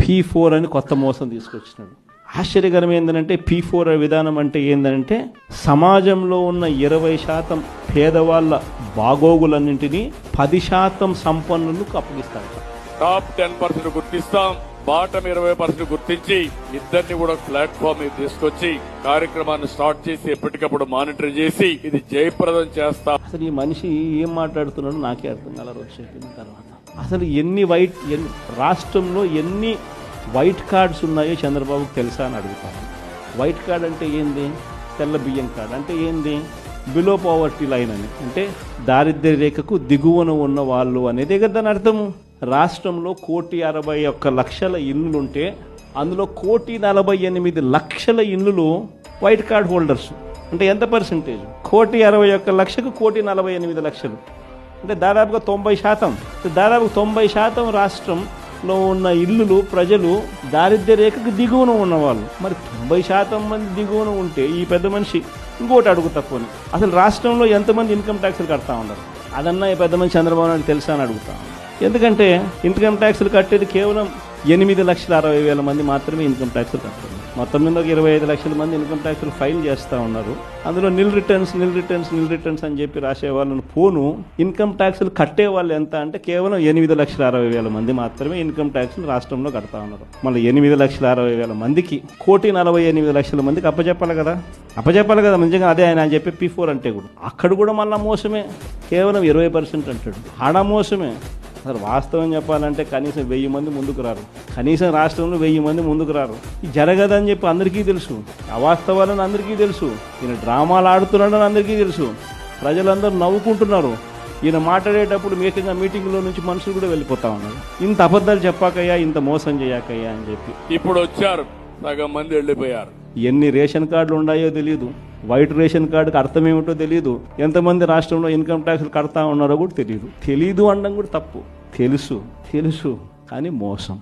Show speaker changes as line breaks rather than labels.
P4 అని కొత్త మోసం తీసుకొచ్చినాడు. ఆశ్చర్యకరం ఏంటంటే P4 విధానం అంటే ఏంటంటే సమాజంలో ఉన్న 20% పేదవాళ్ళ బాగోగులన్నింటినీ 10% సంపన్నులకు అప్పగిస్తారు.
టాప్ 10% గుర్తిస్తాం, బాటం 20% గుర్తించి ఇద్దరిని కూడా ప్లాట్ఫామ్ మీద తీసుకొచ్చి కార్యక్రమాన్ని స్టార్ట్ చేసి ఎప్పటికప్పుడు మానిటర్ చేసి ఇది జయప్రదం చేస్తాం.
అసలు ఈ మనిషి ఏం మాట్లాడుతున్నాడో నాకే అర్థం కాల. రోజు చెప్పిన తర్వాత అసలు రాష్ట్రంలో ఎన్ని వైట్ కార్డ్స్ ఉన్నాయో చంద్రబాబుకు తెలుసా అని అడుగుతాను. వైట్ కార్డ్ అంటే ఏంది? తెల్ల బియ్యం కార్డ్ అంటే ఏంది? బిలో పవర్టీ లైన్ అని, అంటే దారిద్ర్య రేఖకు దిగువన ఉన్న వాళ్ళు అనేది కదా దాని అర్థము. రాష్ట్రంలో 1,61,00,000 ఇళ్ళుంటే అందులో 1,48,00,000 ఇళ్ళు వైట్ కార్డ్ హోల్డర్స్. అంటే ఎంత పర్సెంటేజ్? 1,61,00,000కు 1,48,00,000 అంటే దాదాపుగా 90%. దాదాపు 90% రాష్ట్రంలో ఉన్న ఇల్లులు ప్రజలు దారిద్ర్య రేఖకు దిగువన ఉన్నవాళ్ళు. మరి 90% మంది దిగువన ఉంటే ఈ పెద్ద మనిషి ఇంకోటి అడుగుతా పోనీ, అసలు రాష్ట్రంలో ఎంతమంది ఇన్కమ్ ట్యాక్స్లు కడతా ఉన్నారు అదన్నా ఈ పెద్ద మనిషి చంద్రబాబు నాయుడు తెలుసా అని అడుగుతా. ఎందుకంటే ఇన్కమ్ ట్యాక్స్లు కట్టేది కేవలం 8,60,000 మంది మాత్రమే ఇన్కమ్ ట్యాక్స్లు కడతారు. మొత్తం మీద 25 లక్షల మంది ఇన్కమ్ ట్యాక్స్లు ఫైల్ చేస్తూ ఉన్నారు. అందులో నిల్ రిటర్న్స్ అని చెప్పి రాసే వాళ్ళను పోను ఇన్కమ్ ట్యాక్స్లు కట్టే వాళ్ళు ఎంత అంటే కేవలం 8,60,000 మంది మాత్రమే ఇన్కమ్ ట్యాక్స్లు రాష్ట్రంలో కడతా ఉన్నారు. మళ్ళీ 8,60,000 మందికి 1,48,00,000 మందికి అప్పచెప్పాలి కదా. మంచిగా అదే ఆయన చెప్పే P4 అంటే కూడా అక్కడ కూడా మళ్ళీ మోసమే. కేవలం 20% అంటాడు, ఆడ మోసమే. అసలు వాస్తవం చెప్పాలంటే కనీసం 1000 మంది ముందుకు రారు. కనీసం రాష్ట్రంలో 1000 మంది ముందుకు రారు. ఇది జరగదని చెప్పి అందరికీ తెలుసు, అవాస్తవాలని అందరికీ తెలుసు, ఈయన డ్రామాలు ఆడుతున్నాడని అందరికీ తెలుసు. ప్రజలందరూ నవ్వుకుంటున్నారు. ఈయన మాట్లాడేటప్పుడు మీటింగ్లో నుంచి మనుషులు కూడా వెళ్ళిపోతా ఉన్నారు. ఇంత అబద్ధాలు చెప్పాకయ్యా, ఇంత మోసం చేయకయ్యా అని చెప్పి.
ఇప్పుడు వచ్చారు, సగం మంది వెళ్ళిపోయారు.
ఎన్ని రేషన్ కార్డులు ఉన్నాయో తెలియదు, వైట్ రేషన్ కార్డుకి అర్థం ఏమిటో తెలియదు, ఎంతమంది రాష్ట్రంలో ఇన్కమ్ ట్యాక్స్లు కడతా ఉన్నారో కూడా తెలియదు. అనడం కూడా తప్పు. తెలుసు కానీ మోసం.